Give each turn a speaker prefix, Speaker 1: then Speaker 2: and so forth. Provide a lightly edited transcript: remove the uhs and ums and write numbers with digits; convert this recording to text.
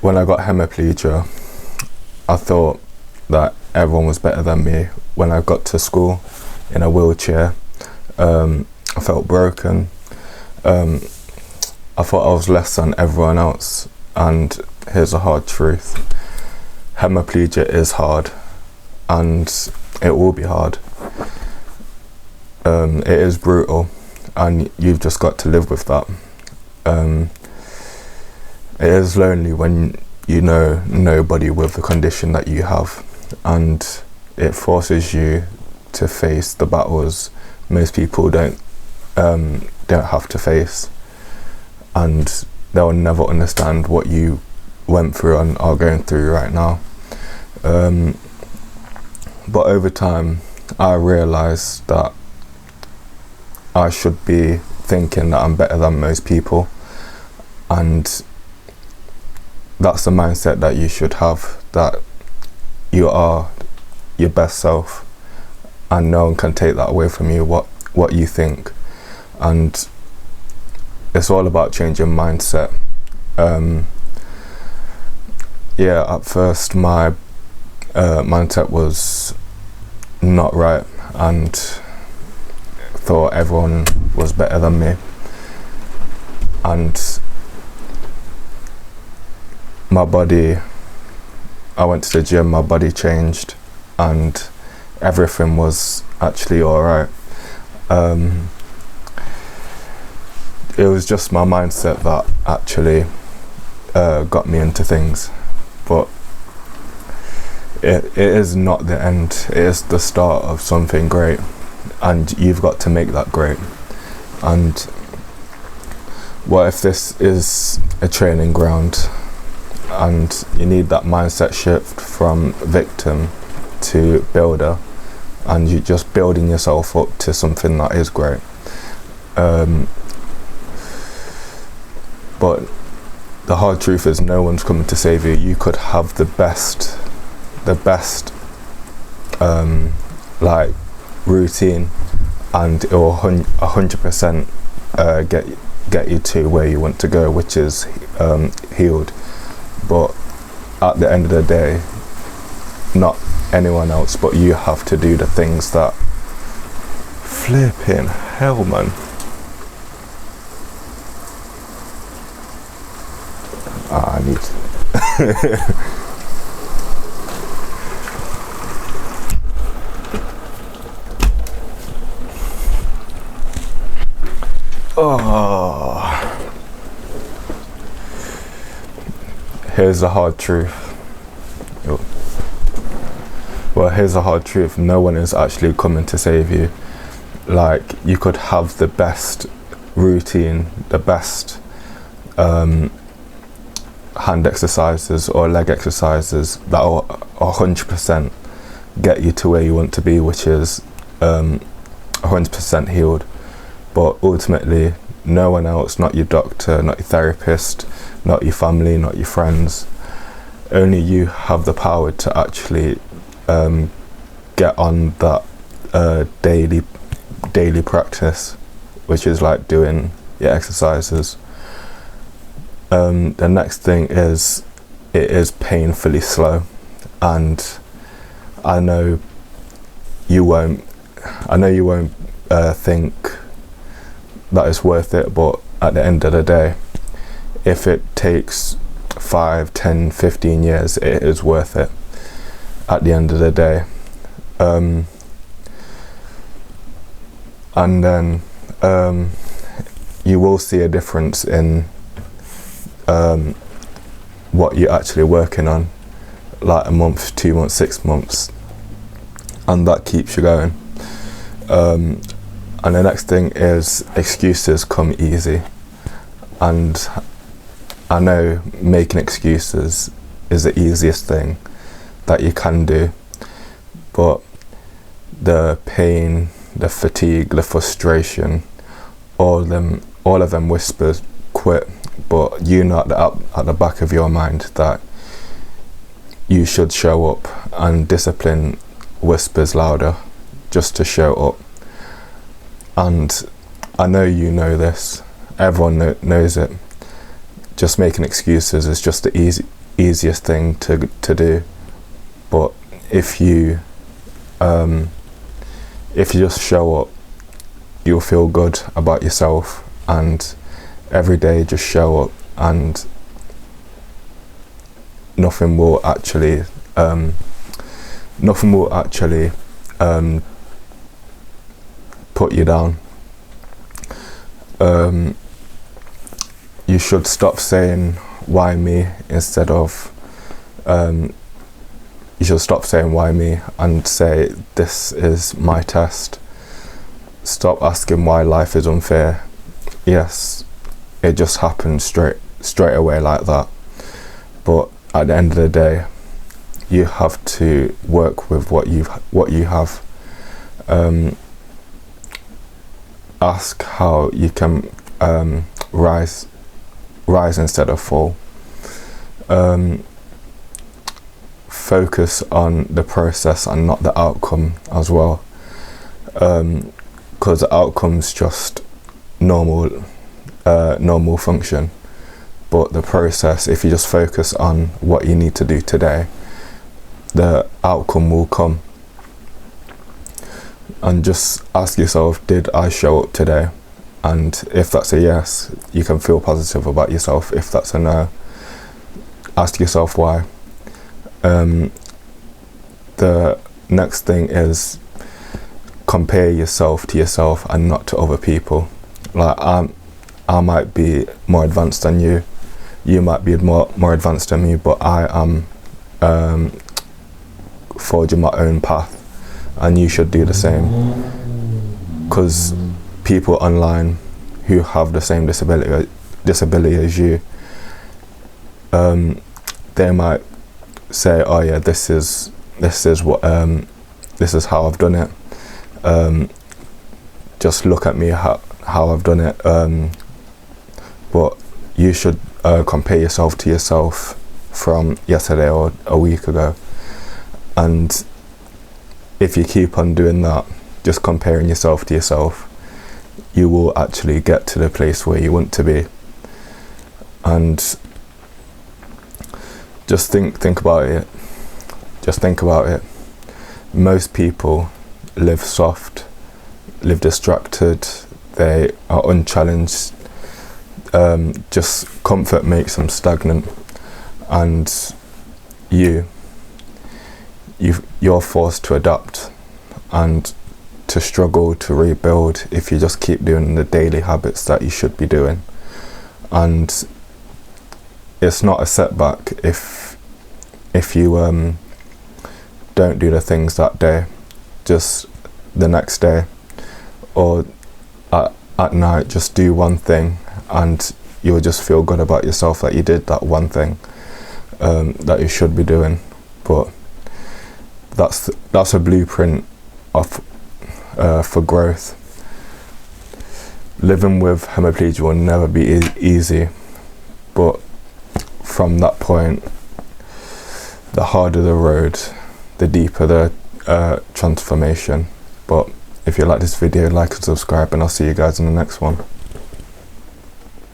Speaker 1: when I got hemiplegia, I thought that everyone was better than me. When I got to school in a wheelchair, I felt broken. I thought I was less than everyone else. And here's a hard truth. Hemiplegia is hard, and it will be hard. It is brutal, and you've just got to live with that. It is lonely when you know nobody with the condition that you have, and it forces you to face the battles most people don't have to face, and they'll never understand what you went through and are going through right now. But over time, I realised that I should be thinking that I'm better than most people, and that's the mindset that you should have, that you are your best self and no one can take that away from you, what you think. And it's all about changing mindset. At first my mindset was not right and thought everyone was better than me, and my body, I went to the gym, my body changed, and everything was actually alright. It was just my mindset that actually got me into things, but it is not the end, it is the start of something great, and you've got to make that great. And what if this is a training ground and you need that mindset shift from victim to builder, and you're just building yourself up to something that is great. But the hard truth is no one's coming to save you. You could have the best like routine, and it will 100% get you to where you want to go, which is healed. But at the end of the day, not anyone else but you have to do the things that flipping hell, man. I need Here's the hard truth. Well, here's the hard truth. No one is actually coming to save you. Like, you could have the best routine, the best hand exercises or leg exercises that will 100% get you to where you want to be, which is 100% healed. But ultimately, no one else, not your doctor, not your therapist, not your family, not your friends, only you have the power to actually get on that daily practice, which is like doing your exercises. The next thing is, it is painfully slow, and I know you won't think that it's worth it, but at the end of the day, if it takes 5, 10, 15 years, it is worth it at the end of the day. And then you will see a difference in what you're actually working on, like a month, 2 months, 6 months, and that keeps you going. And the next thing is, excuses come easy, and I know making excuses is the easiest thing that you can do, but the pain, the fatigue, the frustration, all of them whispers quit, but you know at the back of your mind that you should show up, and discipline whispers louder just to show up. And I know you know this, everyone knows it. just making excuses is just the easiest thing to do. But if you just show up, you'll feel good about yourself, and every day just show up, and nothing will actually put you down. You should stop saying why me instead of you should stop saying why me and say this is my test. Stop asking why life is unfair. Yes, it just happens straight away like that, but at the end of the day, you have to work with what you have. Ask how you can rise instead of fall. Focus on the process and not the outcome as well, because the outcome's just normal function, but the process, if you just focus on what you need to do today, the outcome will come. And just ask yourself, did I show up today? And if that's a yes, you can feel positive about yourself. If that's a no, ask yourself why. The next thing is compare yourself to yourself and not to other people. Like I might be more advanced than you, you might be more advanced than me, but I am forging my own path, and you should do the same. Because people online who have the same disability as you, they might say, oh yeah, this is how I've done it. Just look at me how I've done it. But you should compare yourself to yourself from yesterday or a week ago. And if you keep on doing that, just comparing yourself to yourself, you will actually get to the place where you want to be. And just think about it. Just think about it. Most people live soft, live distracted, they are unchallenged. Just comfort makes them stagnant, and you're forced to adapt and to struggle to rebuild if you just keep doing the daily habits that you should be doing. And it's not a setback if you don't do the things that day. Just the next day or at night, just do one thing, and you'll just feel good about yourself that you did that one thing that you should be doing. But that's a blueprint for growth. Living with hemiplegia will never be easy, but from that point, the harder the road, the deeper the transformation. But if you like this video, like and subscribe, and I'll see you guys in the next one.